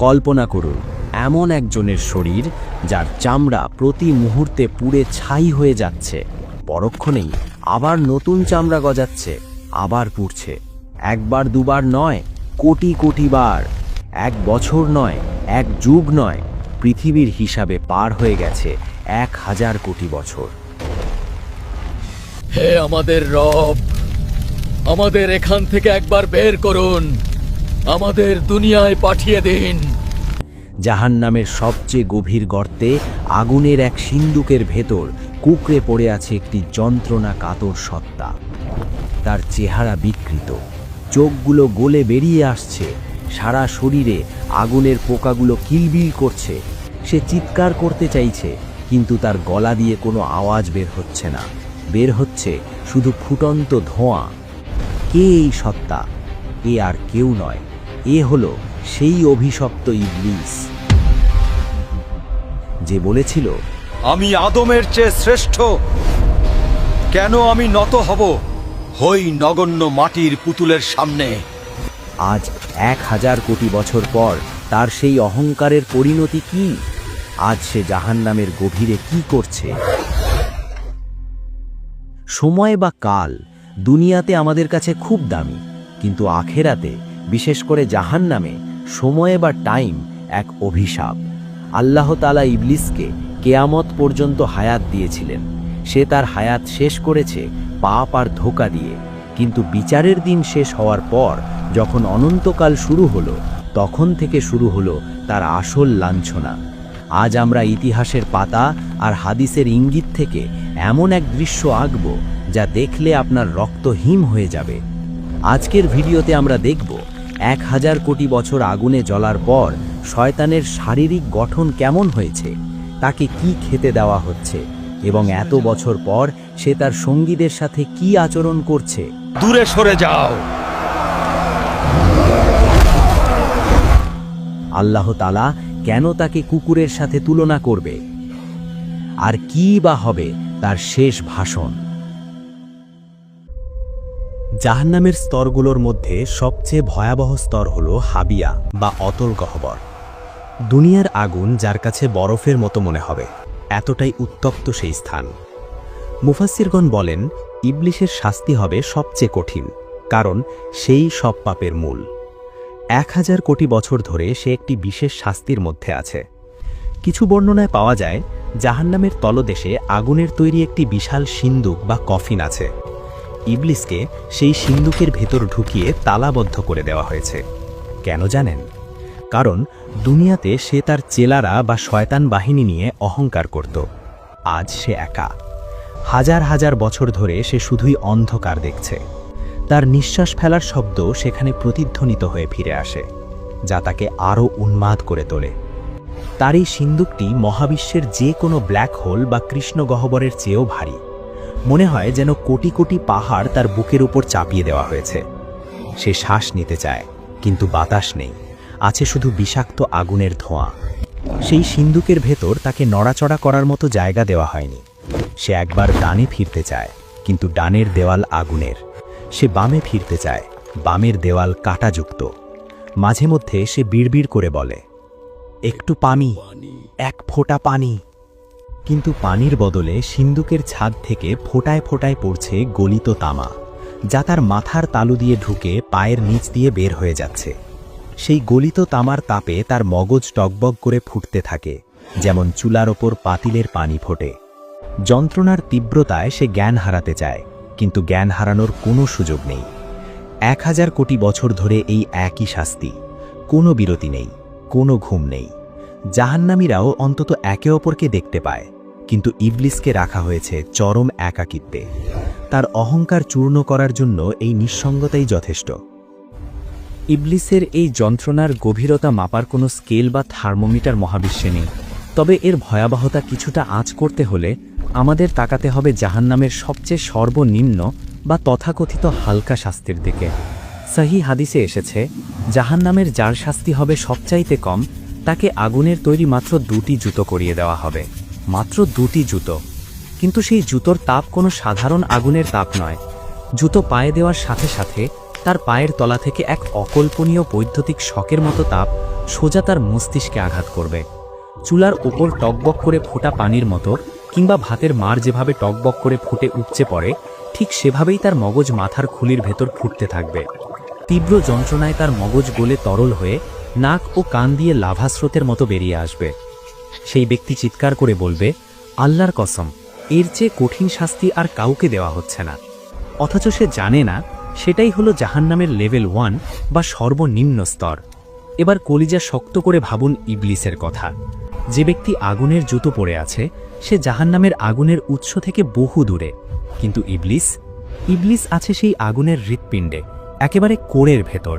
কল্পনা করুন এমন একজনের শরীর যার চামড়া প্রতি মুহূর্তে পুড়ে ছাই হয়ে যাচ্ছে, পরক্ষণেই আবার নতুন চামড়া গজাচ্ছে, আবার পুড়ছে। একবার দুবার নয়, কোটি কোটি বার। 1 বছর নয়, 1 যুগ নয়, পৃথিবীর হিসাবে পার হয়ে গেছে 1000 কোটি বছর। হে আমাদের রব, আমাদের এখান থেকে একবার বের করুন, আমাদের দুনিয়ায় পাঠিয়ে দিন। জাহান্নামের সবচেয়ে গভীর গর্তে আগুনের এক সিন্দুকের ভেতর কুঁকড়ে পড়ে আছে একটি যন্ত্রণা কাতর সত্তা। তার চেহারা বিকৃত, চোখগুলো গলে বেরিয়ে আসছে, সারা শরীরে আগুনের পোকাগুলো কিলবিল করছে। সে চিৎকার করতে চাইছে, কিন্তু তার গলা দিয়ে কোনো আওয়াজ বের হচ্ছে না, বের হচ্ছে শুধু ফুটন্ত ধোঁয়া। কে এই সত্তা? এ আর কেউ নয়, এ হলো সেই অভিশপ্ত ইবলিস যে বলেছিল, আমি আদমের চেয়ে শ্রেষ্ঠ। কেন আমি নত হব হই নগণ্য মাটির পুতুলের সামনে? আজ 1000 কোটি বছর পর তার সেই অহংকারের পরিণতি কি? আজ সে জাহান্নামের গভীরে কি করছে? সময় বা কাল দুনিয়াতে আমাদের কাছে খুব দামি, কিন্তু আখেরাতে, বিশেষ করে জাহান্নামে, সময় বা টাইম এক অভিশাপ। আল্লাহ তাআলা ইবলিসকে কেয়ামত পর্যন্ত হায়াত দিয়েছিলেন। সে তার হায়াত শেষ করেছে পাপ আর ধোঁকা দিয়ে, কিন্তু বিচারের দিন শেষ হওয়ার পর যখন অনন্তকাল শুরু হলো, তখন থেকে শুরু হলো তার আসল লাঞ্ছনা। আজ আমরা ইতিহাসের পাতা আর হাদিসের ইঙ্গিত থেকে এমন এক দৃশ্য আঁকব যা দেখলে আপনার রক্ত হিম হয়ে যাবে। আজকের ভিডিওতে আমরা দেখব 1000 কোটি বছর আগুনে জ্বলার পর শয়তানের শারীরিক গঠন কেমন হয়েছে, তাকে কি খেতে দেওয়া হচ্ছে, এবং এত বছর পর সে তার সঙ্গীদের সাথে কি আচরণ করছে। দূরে সরে যাও। আল্লাহ তাআলা কেন তাকে কুকুরের সাথে তুলনা করবে? আর কি বা হবে তার শেষ ভাষণ? জাহান্নামের স্তরগুলোর মধ্যে সবচেয়ে ভয়াবহ স্তর হল হাবিয়া বা অতল গহ্বর। দুনিয়ার আগুন যার কাছে বরফের মতো মনে হবে, এতটাই উত্তপ্ত সেই স্থান। মুফাসসিরগণ বলেন, ইবলিসের শাস্তি হবে সবচেয়ে কঠিন, কারণ সেই সব পাপের মূল। 1000 কোটি বছর ধরে সে একটি বিশেষ শাস্তির মধ্যে আছে। কিছু বর্ণনায় পাওয়া যায় জাহান্নামের তলদেশে আগুনের তৈরি একটি বিশাল সিন্দুক বা কফিন আছে। ইবলিসকে সেই সিন্দুকের ভেতর ঢুকিয়ে তালাবদ্ধ করে দেওয়া হয়েছে। কেন জানেন? কারণ দুনিয়াতে সে তার চেলারা বা শয়তান বাহিনী নিয়ে অহংকার করত। আজ সে একা। হাজার হাজার বছর ধরে সে শুধুই অন্ধকার দেখছে। তার নিঃশ্বাস ফেলার শব্দ সেখানে প্রতিধ্বনিত হয়ে ফিরে আসে, যা তাকে আরও উন্মাদ করে তোলে। তার এই সিন্দুকটি মহাবিশ্বের যে কোনো ব্ল্যাক হোল বা কৃষ্ণ গহ্বরের চেয়েও ভারী। মনে হয় যেন কোটি কোটি পাহাড় তার বুকের উপর চাপিয়ে দেওয়া হয়েছে। সে শ্বাস নিতে চায়, কিন্তু বাতাস নেই, আছে শুধু বিষাক্ত আগুনের ধোঁয়া। সেই সিন্দুকের ভেতর তাকে নড়াচড়া করার মতো জায়গা দেওয়া হয়নি। সে একবার ডানে ফিরতে চায়, কিন্তু ডানের দেওয়াল আগুনের। সে বামে ফিরতে চায়, বামের দেওয়াল কাঁটাযুক্ত। মাঝে মধ্যে সে বিড়বিড় করে বলে, একটু পানি, এক ফোঁটা পানি। কিন্তু পানির বদলে সিন্দুকের ছাদ থেকে ফোঁটায় ফোঁটায় পড়ছে গলিত তামা, যা তার মাথার তালু দিয়ে ঢুকে পায়ের নিচ দিয়ে বের হয়ে যাচ্ছে। সেই গলিত তামার তাপে তার মগজ টগবগ করে ফুটতে থাকে, যেমন চুলার ওপর পাতিলের পানি ফোটে। যন্ত্রণার তীব্রতায় সে জ্ঞান হারাতে চায়, কিন্তু জ্ঞান হারানোর কোনো সুযোগ নেই। 1000 কোটি বছর ধরে এই একই শাস্তি, কোনো বিরতি নেই, কোনো ঘুম নেই। জাহান্নামীরাও অন্তত একে অপরকে দেখতে পায়, কিন্তু ইবলিসকে রাখা হয়েছে চরম একাকিত্বে। তার অহংকার চূর্ণ করার জন্য এই নিঃসঙ্গতাই যথেষ্ট। ইবলিসের এই যন্ত্রণার গভীরতা মাপার কোনো স্কেল বা থার্মোমিটার মহাবিশ্বে নেই। তবে এর ভয়াবহতা কিছুটা আঁচ করতে হলে আমাদের তাকাতে হবে জাহান্নামের সবচেয়ে সর্বনিম্ন বা তথাকথিত হালকা শাস্তির দিকে। সহি হাদিসে এসেছে, জাহান্নামের যার শাস্তি হবে সবচাইতে কম, তাকে আগুনের তৈরি মাত্র 2টি জুতো করিয়ে দেওয়া হবে। মাত্র 2টি জুতো। কিন্তু সেই জুতোর তাপ কোনো সাধারণ আগুনের তাপ নয়। জুতো পায়ে দেওয়ার সাথে সাথে তার পায়ের তলা থেকে এক অকল্পনীয় বৈদ্যুতিক শকের মতো তাপ সোজা তার মস্তিষ্কে আঘাত করবে। চুলার ওপর টকবক করে ফোটা পানির মতো কিংবা ভাতের মার যেভাবে টকবক করে ফুটে উপচে পড়ে, ঠিক সেভাবেই তার মগজ মাথার খুলির ভেতর ফুটতে থাকবে। তীব্র যন্ত্রণায় তার মগজ গলে তরল হয়ে নাক ও কান দিয়ে লাভা স্রোতের মতো বেরিয়ে আসবে। সেই ব্যক্তি চিৎকার করে বলবে, আল্লাহর কসম, এর চেয়ে কঠিন শাস্তি আর কাউকে দেওয়া হচ্ছে না। অথচ সে জানে না সেটাই হলো জাহান্নামের লেভেল 1 বা সর্বনিম্ন স্তর। এবার কলিজা শক্ত করে ভাবুন ইবলিসের কথা। যে ব্যক্তি আগুনের জুতো পরে আছে সে জাহান্নামের আগুনের উৎস থেকে বহু দূরে, কিন্তু ইবলিস আছে সেই আগুনের হৃৎপিণ্ডে, একেবারে কোরের ভেতর।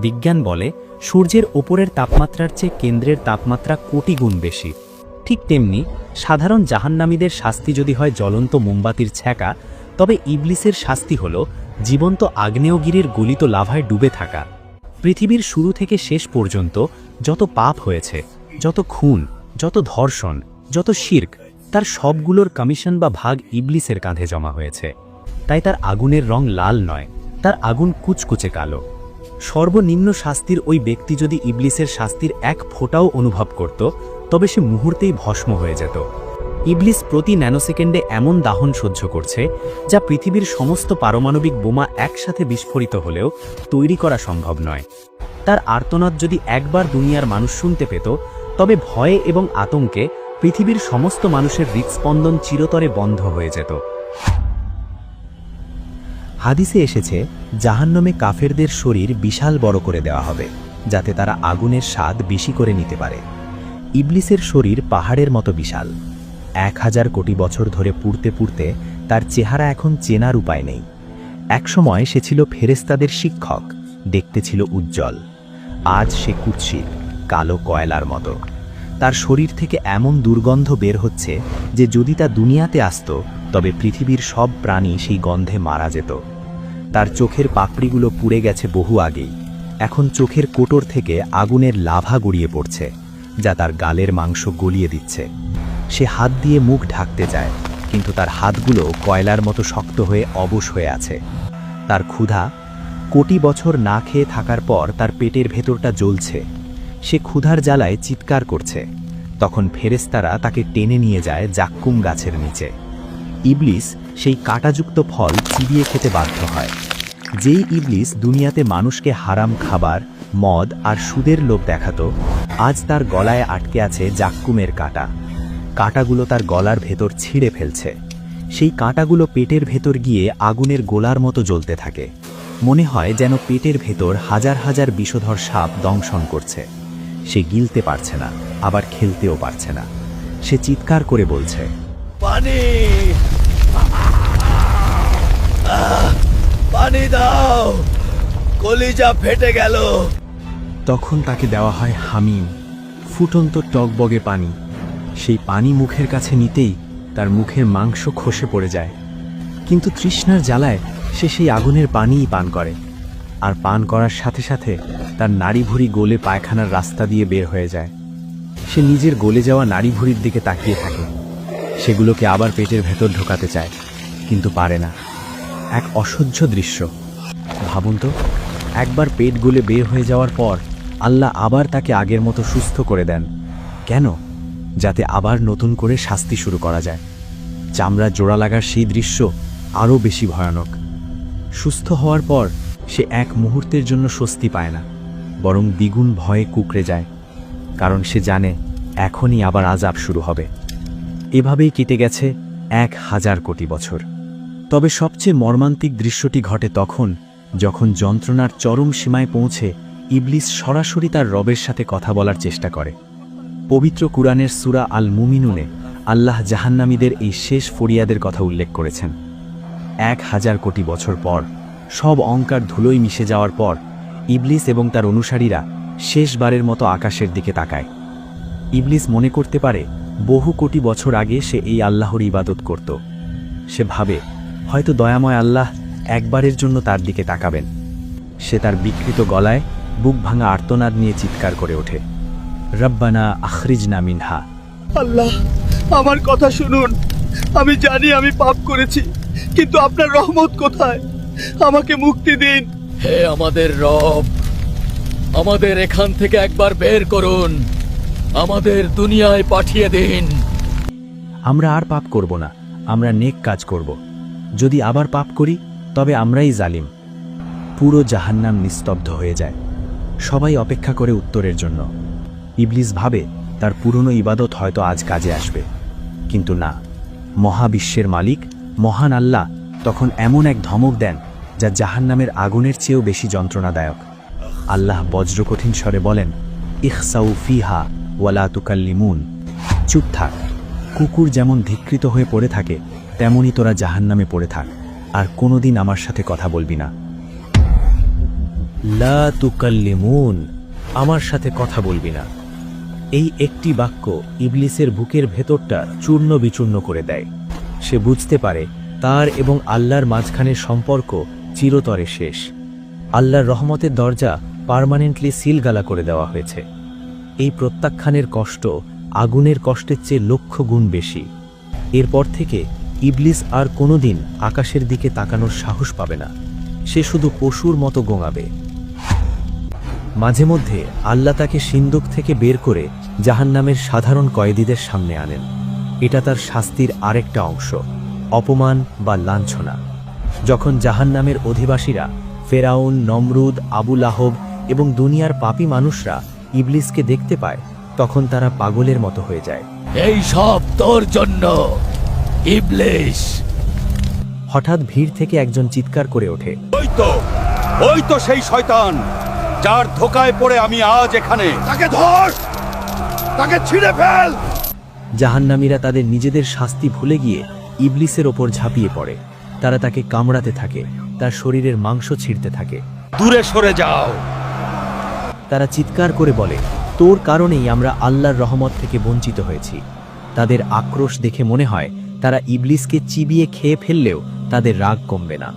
বিজ্ঞান বলে সূর্যের ওপরের তাপমাত্রার চেয়ে কেন্দ্রের তাপমাত্রা কোটি গুণ বেশি। ঠিক তেমনি সাধারণ জাহান্নামীদের শাস্তি যদি হয় জ্বলন্ত মোমবাতির ছ্যাঁকা, তবে ইবলিসের শাস্তি হল জীবন্ত আগ্নেয়গিরির গলিত লাভায় ডুবে থাকা। পৃথিবীর শুরু থেকে শেষ পর্যন্ত যত পাপ হয়েছে, যত খুন, যত ধর্ষণ, যত শিরক, তার সবগুলোর কমিশন বা ভাগ ইবলিসের কাঁধে জমা হয়েছে। তাই তার আগুনের রং লাল নয়, তার আগুন কুচকুচে কালো। সর্বনিম্ন শাস্তির ওই ব্যক্তি যদি ইবলিসের শাস্তির এক ফোঁটাও অনুভব করত, তবে সে মুহূর্তেই ভস্ম হয়ে যেত। ইবলিস প্রতি ন্যানোসেকেন্ডে এমন দাহন সহ্য করছে যা পৃথিবীর সমস্ত পারমাণবিক বোমা একসাথে বিস্ফোরিত হলেও তৈরি করা সম্ভব নয়। তার আর্তনাদ যদি একবার দুনিয়ার মানুষ শুনতে পেত, তবে ভয়ে এবং আতঙ্কে পৃথিবীর সমস্ত মানুষের হৃৎস্পন্দন চিরতরে বন্ধ হয়ে যেত। হাদিসে এসেছে, জাহান্নামে কাফেরদের শরীর বিশাল বড় করে দেওয়া হবে, যাতে তারা আগুনের স্বাদ বেশি করে নিতে পারে। ইবলিসের শরীর পাহাড়ের মতো বিশাল। 1000 কোটি বছর ধরে পুড়তে পুড়তে তার চেহারা এখন চেনার উপায় নেই। একসময় সে ছিল ফেরেশতাদের শিক্ষক, দেখতে ছিল উজ্জ্বল। আজ সে কুৎসিত, কালো কয়লার মতো। তার শরীর থেকে এমন দুর্গন্ধ বের হচ্ছে যে যদি তা দুনিয়াতে আসত, তবে পৃথিবীর সব প্রাণী সেই গন্ধে মারা যেত। তার চোখের পাপড়িগুলো পুড়ে গেছে বহু আগেই। এখন চোখের কোটর থেকে আগুনের লাভা গড়িয়ে পড়ছে, যা তার গালের মাংস গলিয়ে দিচ্ছে। সে হাত দিয়ে মুখ ঢাকতে চায়, কিন্তু তার হাতগুলো কয়লার মতো শক্ত হয়ে অবশ হয়ে আছে। তার ক্ষুধা, কোটি বছর না খেয়ে থাকার পর তার পেটের ভেতরটা জ্বলছে। সে ক্ষুধার জ্বালায় চিৎকার করছে। তখন ফেরেশতারা তাকে টেনে নিয়ে যায় জাক্কুম গাছের নিচে। ইবলিস সেই কাঁটাযুক্ত ফল চিবিয়ে খেতে বাধ্য হয়। যেই ইবলিস দুনিয়াতে মানুষকে হারাম খাবার, মদ আর সুদের লোভ দেখাতো, আজ তার গলায় আটকে আছে জাক্কুমের কাঁটা। কাঁটাগুলো তার গলার ভেতর ছিঁড়ে ফেলছে। সেই কাঁটাগুলো পেটের ভেতর গিয়ে আগুনের গোলার মতো জ্বলতে থাকে। মনে হয় যেন পেটের ভেতর হাজার হাজার বিষধর সাপ দংশন করছে। সে গিলতে পারছে না, আবার খেলতেও পারছে না। সে চিৎকার করে বলছে, পানি, পানি দাও, কলিজা ফেটে গেল। তখন তাকে দেওয়া হয় হামিম, ফুটন্ত টকবগে পানি। সেই পানি মুখের কাছে নিতেই তার মুখের মাংস খসে পড়ে যায়। কিন্তু তৃষ্ণার জ্বালায় সে সেই আগুনের পানিই পান করে, আর পান করার সাথে সাথে তার নাড়িভুঁড়ি গলে পায়খানার রাস্তা দিয়ে বের হয়ে যায়। সে নিজের গলে যাওয়া নাড়িভুঁড়ির দিকে তাকিয়ে থাকে। সেগুলোকে আবার পেটের ভেতর ঢোকাতে চায়, কিন্তু পারে না। এক অসহ্য দৃশ্য। ভাবুন তো, একবার পেট গলে বের হয়ে যাওয়ার পর আল্লাহ আবার তাকে আগের মতো সুস্থ করে দেন। কেন? যাতে আবার নতুন করে শাস্তি শুরু করা যায়। চামড়া জোড়া লাগার সেই দৃশ্য আরও বেশি ভয়ানক। সুস্থ হওয়ার পর সে এক মুহূর্তের জন্য স্বস্তি পায় না, বরং দ্বিগুণ ভয়ে কুঁকড়ে যায়, কারণ সে জানে এখনই আবার আযাব শুরু হবে। এভাবেই কেটে গেছে 1000 কোটি বছর। তবে সবচেয়ে মর্মান্তিক দৃশ্যটি ঘটে তখন, যখন যন্ত্রণার চরম সীমায় পৌঁছে ইবলিস সরাসরি তার রবের সাথে কথা বলার চেষ্টা করে। পবিত্র কুরআনের সূরা আল মুমিনুনে আল্লাহ জাহান্নামীদের এই শেষ ফরিয়াদের কথা উল্লেখ করেছেন। 1000 কোটি বছর পর, সব অহংকার ধুলোয় মিশে যাওয়ার পর, ইবলিস এবং তার অনুসারীরা শেষবারের মতো আকাশের দিকে তাকায়। ইবলিস মনে করতে পারে বহু কোটি বছর আগে সে এই আল্লাহর ইবাদত করত। সে ভাবে হয়তো দয়াময় আল্লাহ একবারের জন্য তার দিকে তাকাবেন। সে তার বিকৃত গলায় বুক ভাঙা আর্তনাদ নিয়ে চিৎকার করে ওঠে, রব্বানা আখরিজনা মিনহা। আল্লাহ, আমার কথা শুনুন। আমি জানি আমি পাপ করেছি, কিন্তু আপনার রহমত কোথায়? আমাকে মুক্তি দিন। হে আমাদের রব, আমাদের এখান থেকে একবার বের করুন, আমাদের দুনিয়ায় পাঠিয়ে দিন। আমরা আর পাপ করব না, আমরা নেক কাজ করব। যদি আবার পাপ করি তবে আমরাই জালিম। পুরো জাহান্নাম নিস্তব্ধ হয়ে যায়। সবাই অপেক্ষা করে উত্তরের জন্য। ইবলিস ভাবে তার পুরনো ইবাদত হয়তো আজ কাজে আসবে, কিন্তু না। মহাবিশ্বের মালিক মহান আল্লাহ তখন এমন এক ধমক দেন যা জাহান্নামের আগুনের চেয়েও বেশি যন্ত্রণাদায়ক। আল্লাহ বজ্রকঠিন স্বরে বলেন, ইখসাউ ফিহা ওয়ালা তুকাল্লিমুন। চুপ থাক। কুকুর যেমন ধিক্কৃত হয়ে পড়ে থাকে, তেমনি তোরা জাহান্নামে পড়ে থাক, আর কোনোদিন আমার সাথে কথা বলবি না। লা তুকাল্লিমুন, আমার সাথে কথা বলবি না। এই একটি বাক্য ইবলিসের বুকের ভেতরটা চূর্ণ বিচূর্ণ করে দেয়। সে বুঝতে পারে তার এবং আল্লাহর মাঝখানের সম্পর্ক চিরতরে শেষ। আল্লাহর রহমতের দরজা পার্মানেন্টলি সিলগালা করে দেওয়া হয়েছে। এই প্রত্যাখ্যানের কষ্ট আগুনের কষ্টের চেয়ে লক্ষ গুণ বেশি। এরপর থেকে ইবলিস আর কোনোদিন আকাশের দিকে তাকানোর সাহস পাবে না। সে শুধু পশুর মতো গোঙাবে। মাঝে মধ্যে আল্লাহ তাকে সিন্দুক থেকে বের করে জাহান্নামের সাধারণ কয়েদিদের সামনে আনেন। এটা তার শাস্তির আরেকটা অংশ, অপমান বা লাঞ্ছনা। যখন জাহান্নামের অধিবাসীরা ফেরাউন, নমরুদ, আবু লাহব এবং দুনিয়ার পাপী মানুষরা ইবলিসকে দেখতে পায়, তখন তারা পাগলের মতো হয়ে যায়। এই সব তোর জন্য ইবলিস। হঠাৎ ভিড় থেকে একজন চিৎকার করে ওঠে, ওই তো সেই শয়তান যার ধোকায় পড়ে আমি আজ এখানে। তাকে ধর, তাকে ছিঁড়ে ফেল। জাহান্নামীরা তাদের নিজেদের শাস্তি ভুলে গিয়ে ইবলিসের ওপর ঝাঁপিয়ে পড়ে। তারা তাকে কামড়াতে থাকে, তার শরীরের মাংস ছিঁড়তে থাকে। দূরে সরে যাও। তারা চিৎকার করে বলে, তোর কারণেই আমরা আল্লাহর রহমত থেকে বঞ্চিত হয়েছি। তাদের আক্রোশ দেখে মনে হয় তারা ইবলিসকে চিবিয়ে খেয়ে ফেললেও তাদের রাগ কমবে না।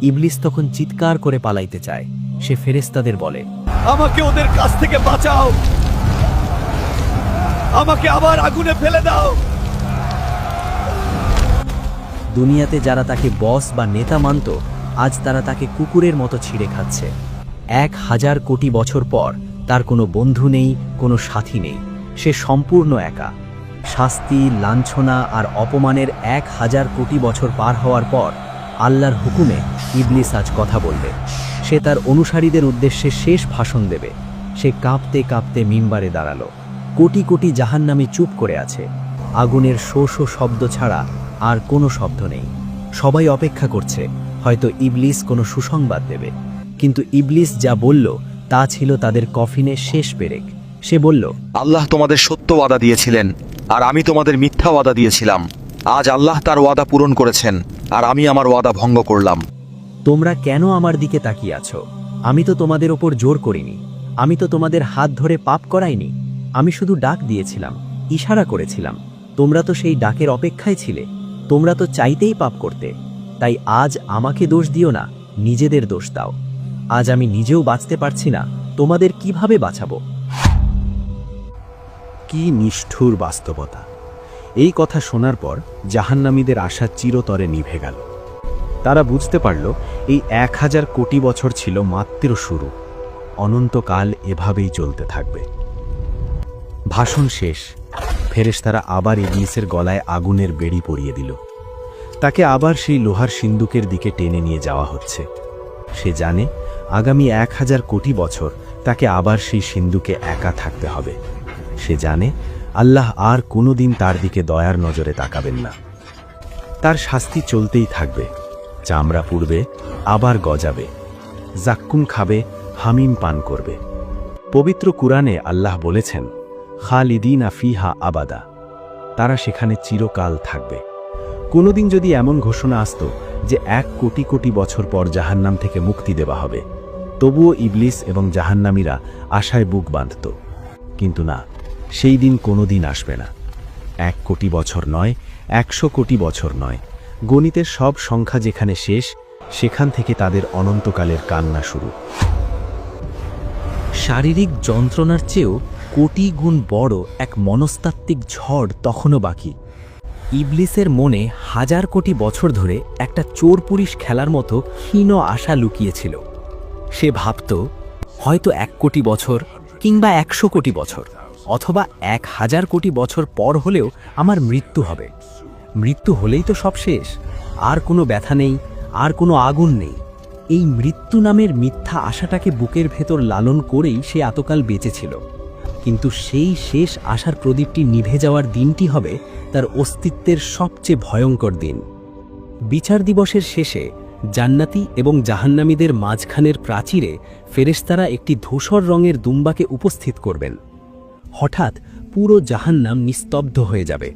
ইবলিস তখন চিৎকার করে পালাইতে চায়। সে ফেরেশতাদের বলে, আমাকে ওদের কাছ থেকে বাঁচাও, আমাকে আবার আগুনে ফেলে দাও। দুনিয়াতে যারা তাকে বস বা নেতা মানত, আজ তারা তাকে কুকুরের মতো ছিঁড়ে খাচ্ছে। 1000 কোটি বছর পর তার কোনো বন্ধু নেই, কোনো সাথী নেই। সে সম্পূর্ণ একা। শাস্তি, লাঞ্ছনা আর অপমানের 1000 কোটি বছর পার হওয়ার পর আল্লাহর হুকুমে ইবলিস আজ কথা বলবে। সে তার অনুসারীদের উদ্দেশ্যে শেষ ভাষণ দেবে। সে কাঁপতে কাঁপতে মিম্বারে দাঁড়ালো। কোটি কোটি জাহান্নামী চুপ করে আছে। আগুনের শো শো শব্দ ছাড়া আর কোনো শব্দ নেই। সবাই অপেক্ষা করছে, হয়তো ইবলিস কোনো সুসংবাদ দেবে। কিন্তু ইবলিস যা বলল তা ছিল তাদের কফিনের শেষ পেরেক। সে বলল, আল্লাহ তোমাদের সত্য ওয়াদা দিয়েছিলেন, আর আমি তোমাদের মিথ্যা ওয়াদা দিয়েছিলাম। আজ আল্লাহ তার ওয়াদা পূরণ করেছেন, আর আমি আমার ওয়াদা ভঙ্গ করলাম। তোমরা কেন আমার দিকে তাকিয়ে আছো? আমি তো তোমাদের ওপর জোর করিনি। আমি তো তোমাদের হাত ধরে পাপ করাইনি। আমি শুধু ডাক দিয়েছিলাম, ইশারা করেছিলাম। তোমরা তো সেই ডাকের অপেক্ষায় ছিলে। তোমরা তো চাইতেই পাপ করতে। তাই আজ আমাকে দোষ দিও না, নিজেদের দোষ দাও। আজ আমি নিজেও বাঁচতে পারছি না, তোমাদের কিভাবে বাঁচাবো? কি নিষ্ঠুর বাস্তবতা! এই কথা শোনার পর জাহান্নামীদের আশা চিরতরে নিভে গেল। তারা বুঝতে পারল এই 1000 কোটি বছর ছিল মাত্র শুরু। অনন্তকাল এভাবেই চলতে থাকবে। ভাষণ শেষ। ফেরেশতারা আবার ইবলিসের গলায় আগুনের বেড়ি পরিয়ে দিল। তাকে আবার সেই লোহার সিন্দুকের দিকে টেনে নিয়ে যাওয়া হচ্ছে। সে জানে আগামী 1000 কোটি বছর তাকে আবার সেই সিন্দুকে একা থাকতে হবে। সে জানে আল্লাহ আর কোনোদিন তার দিকে দয়ার নজরে তাকাবেন না। তার শাস্তি চলতেই থাকবে। চামড়া পুড়বে, আবার গজাবে, জাক্কুম খাবে, হামিম পান করবে। পবিত্র কুরআনে আল্লাহ বলেছেন, খালিদিনা ফিহা আবাদা। তারা সেখানে চিরকাল থাকবে। কোনোদিন যদি এমন ঘোষণা আসত যে 1 কোটি কোটি বছর পর জাহান্নাম থেকে মুক্তি দেওয়া হবে, তবুও ইবলিস এবং জাহান্নামীরা আশায় বুক বাঁধত। কিন্তু না, সেই দিন কোনোদিন আসবে না। 1 কোটি বছর নয়, 100 কোটি বছর নয়। গণিতের সব সংখ্যা যেখানে শেষ, সেখান থেকে তাদের অনন্তকালের কান্না শুরু। শারীরিক যন্ত্রণার চেয়েও কোটি গুণ বড় এক মনস্তাত্ত্বিক ঝড় তখনও বাকি। ইবলিসের মনে 1000 কোটি বছর ধরে একটা চোর পুলিশ খেলার মতো ক্ষীণ আশা লুকিয়েছিল। সে ভাবত হয়তো 1 কোটি বছর কিংবা 100 কোটি বছর অথবা 1000 কোটি বছর পর হলেও আমার মৃত্যু হবে। মৃত্যু হলেই তো সব শেষ, আর কোনো ব্যথা নেই, আর কোনো আগুন নেই। এই মৃত্যু নামের মিথ্যা আশাটাকে বুকের ভেতর লালন করেই সে এতকাল বেঁচেছিল। কিন্তু সেই শেষ আশার প্রদীপটি নিভে যাওয়ার দিনটি হবে তার অস্তিত্বের সবচেয়ে ভয়ঙ্কর দিন। বিচার দিবসের শেষে জান্নাতি এবং জাহান্নামীদের মাঝখানের প্রাচীরে ফেরেশতারা একটি ধূসর রঙের দুম্বাকে উপস্থিত করবেন। হঠাৎ পুরো জাহান্নাম নিস্তব্ধ হয়ে যাবে।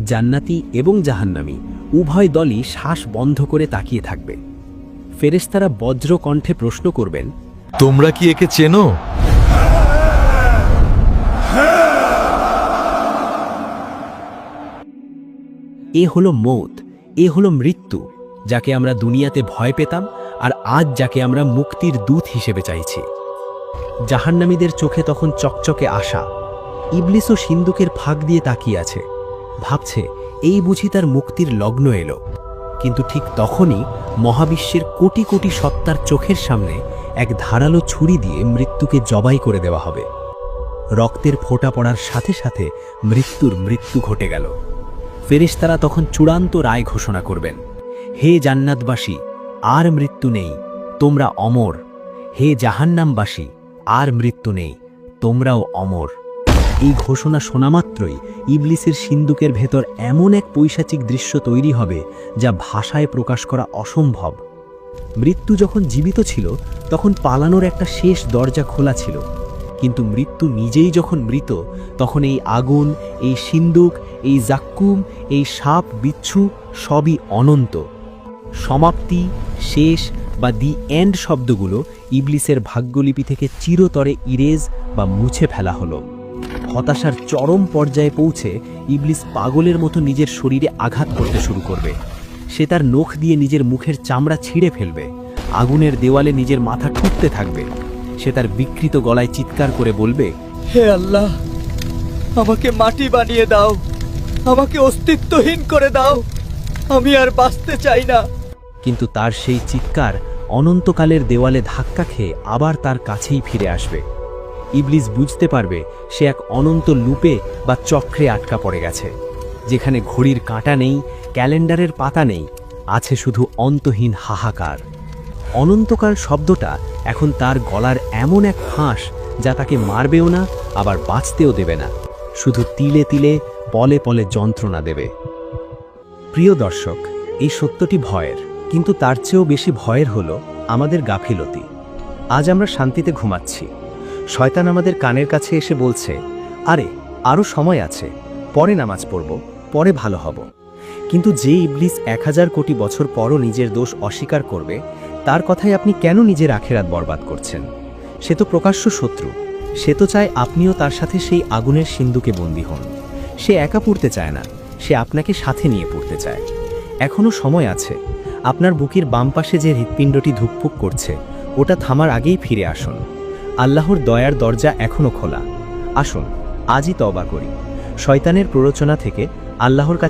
জান্নাতি এবং জাহান্নামী উভয় দলই শ্বাস বন্ধ করে তাকিয়ে থাকবে। ফেরেশতারা বজ্র কণ্ঠে প্রশ্ন করবেন, তোমরা কি একে চেনো? এ হলো মৌত, এ হলো মৃত্যু, যাকে আমরা দুনিয়াতে ভয় পেতাম আর আজ যাকে আমরা মুক্তির দূত হিসেবে চাইছি। জাহান্নামীদের চোখে তখন চকচকে আশা। ইবলিসও সিন্দুকের ফাঁক দিয়ে তাকিয়ে আছে, ভাবছে এই বুঝি তার মুক্তির লগ্ন এলো। কিন্তু ঠিক তখনই মহাবিশ্বের কোটি কোটি সত্তার চোখের সামনে এক ধারালো ছুরি দিয়ে মৃত্যুকে জবাই করে দেওয়া হবে। রক্তের ফোঁটা পড়ার সাথে সাথে মৃত্যু ঘটে গেল। ফেরেশতারা তখন চূড়ান্ত রায় ঘোষণা করবেন, হে জান্নাতবাসী, আর মৃত্যু নেই, তোমরা অমর। হে জাহান্নামবাসী, আর মৃত্যু নেই, তোমরাও অমর। এই ঘোষণা শোনামাত্রই ইবলিসের সিন্দুকের ভেতর এমন এক পৈশাচিক দৃশ্য তৈরি হবে যা ভাষায় প্রকাশ করা অসম্ভব। মৃত্যু যখন জীবিত ছিল তখন পালানোর একটা শেষ দরজা খোলা ছিল, কিন্তু মৃত্যু নিজেই যখন মৃত তখন এই আগুন, এই সিন্দুক, এই জাক্কুম, এই সাপ বিচ্ছু সবই অনন্ত। সমাপ্তি, শেষ বা দি এন্ড শব্দগুলো ইবলিসের ভাগ্যলিপি থেকে চিরতরে ইরেজ বা মুছে ফেলা হলো। হতাশার চরম পর্যায়ে পৌঁছে ইবলিস পাগলের মতো নিজের শরীরে আঘাত করতে শুরু করবে। সে তার নখ দিয়ে নিজের মুখের চামড়া ছিঁড়ে ফেলবে, আগুনের দেওয়ালে নিজের মাথা ঠুকতে থাকবে। সে তার বিকৃত গলায় চিৎকার করে বলবে, হে আল্লাহ, আমাকে মাটি বানিয়ে দাও, আমাকে অস্তিত্বহীন করে দাও, আমি আর বাঁচতে চাই না। কিন্তু তার সেই চিৎকার অনন্তকালের দেওয়ালে ধাক্কা খেয়ে আবার তার কাছেই ফিরে আসবে। ইবলিস বুঝতে পারবে সে এক অনন্ত লুপে বা চক্রে আটকা পড়ে গেছে, যেখানে ঘড়ির কাঁটা নেই, ক্যালেন্ডারের পাতা নেই, আছে শুধু অন্তহীন হাহাকার। অনন্তকাল শব্দটা এখন তার গলার এমন এক ফাঁস যা তাকে মারবেও না, আবার বাঁচতেও দেবে না, শুধু তিলে তিলে পলে পলে যন্ত্রণা দেবে। প্রিয় দর্শক, এই সত্যটি ভয়ের, কিন্তু তার চেয়েও বেশি ভয়ের হলো আমাদের গাফিলতি। আজ আমরা শান্তিতে ঘুমাচ্ছি, শয়তান আমাদের কানের কাছে এসে বলছে, আরে আরও সময় আছে, পরে নামাজ পড়ব, পরে ভালো হব। কিন্তু যে ইবলিস 1000 কোটি বছর পরও নিজের দোষ অস্বীকার করবে, তার কথায় আপনি কেন নিজের আখেরাত বরবাদ করছেন? সে তো প্রকাশ্য শত্রু। সে তো চায় আপনিও তার সাথে সেই আগুনের সিন্ধুকে বন্দী হন। সে একা পড়তে চায় না, সে আপনাকে সাথে নিয়ে পড়তে চায়। এখনও সময় আছে। আপনার বুকের বাম পাশে যে হৃৎপিণ্ডটি ধুকপুক করছে, ওটা থামার আগেই ফিরে আসুন। আল্লাহর দয়ার দরজা এখনও খোলা। আসুন আজই তওবা করি, শয়তানের প্ররোচনা থেকে আল্লাহর কাছে